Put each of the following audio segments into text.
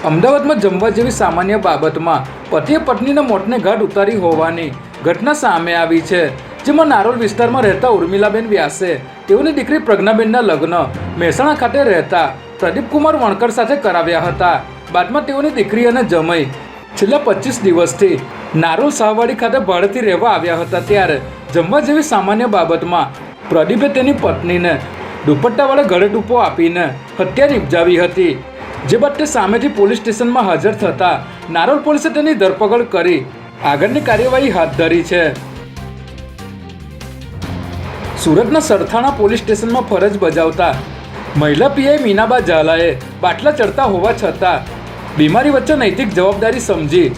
અમદાવાદમાં જમવા જેવી સામાન્ય બાબતમાં પતિએ પત્નીના મોતને ઘાટ ઉતારી હોવાની ઘટના સામે આવી છે, જેમાં નારોલ વિસ્તારમાં રહેતા ઉર્મિલાબેન વ્યાસે તેઓની દીકરી પ્રજ્ઞાબેનના લગ્ન મહેસાણા ખાતે રહેતા પ્રદીપકુમાર વણકર સાથે કરાવ્યા હતા. બાદમાં તેઓની દીકરી અને જમાઈ છેલ્લા 25 દિવસથી નારોલ શાહવાડી ખાતે ભાડેથી રહેવા આવ્યા હતા. ત્યારે જમવા જેવી સામાન્ય બાબતમાં પ્રદીપે તેની પત્નીને દુપટ્ટાવાળા ગળે ટૂંપો આપીને હત્યા નિપજાવી હતી. જે બાદ તે સામેથી પોલીસ સ્ટેશનમાં હાજર થતાં નારોલ પોલીસે તેની ધરપકડ કરી આગળની કાર્યવાહી હાથ ધરી છે. સુરતના સરથાણા પોલીસ સ્ટેશનમાં ફરજ બજાવતા મહિલા પીઆઈ મીનાબા ઝાલાએ બાટલા ચડતા હોવા છતાં બીમારી વચ્ચે નૈતિક જવાબદારી સમજી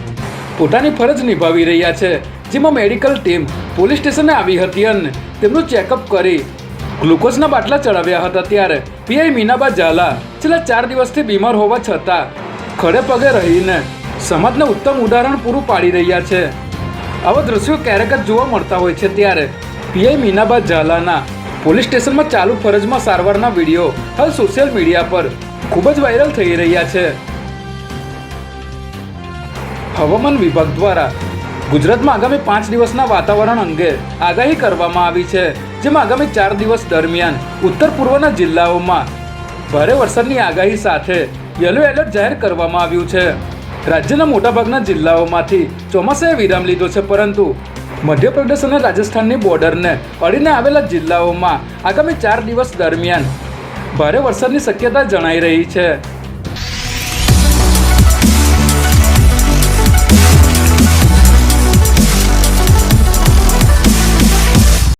પોતાની ફરજ નિભાવી રહ્યા છે. જેમાં મેડિકલ ટીમ પોલીસ સ્ટેશને આવી હતી અને તેમનું ચેકઅપ કરી ગ્લુકોઝના બાટલા ચડાવ્યા હતા. ત્યારે પીઆઈ મીનાબા ઝાલા છેલ્લા 4 દિવસથી બીમાર હોવા છતાં ખડે પગે રહીને સમાજને ઉત્તમ ઉદાહરણ પૂરું પાડી રહ્યા છે. આવા દ્રશ્યો ક્યારેક જ જોવા મળતા હોય છે. ત્યારે પીઆઈ મીનાબા ઝાલાના પોલીસ સ્ટેશનમાં ચાલુ ફરજમાં સારવારના વિડીયો હાલ સોશિયલ મીડિયા પર ખૂબ જ વાયરલ થઈ રહ્યા છે. હવામાન વિભાગ દ્વારા ગુજરાતમાં આગામી 5 દિવસના વાતાવરણ અંગે આગાહી કરવામાં આવી છે, જેમાં આગામી 4 દિવસ દરમિયાન ઉત્તર પૂર્વના જિલ્લાઓમાં ભારે વરસાદની આગાહી સાથે યલો એલર્ટ જાહેર કરવામાં આવ્યું છે. રાજ્યના મોટાભાગના જિલ્લાઓમાંથી ચોમાસાએ વિરામ લીધો છે, પરંતુ મધ્યપ્રદેશ અને રાજસ્થાનની બોર્ડરને અડીને આવેલા જિલ્લાઓમાં આગામી 4 દિવસ દરમિયાન ભારે વરસાદની શક્યતા જણાઈ રહી છે.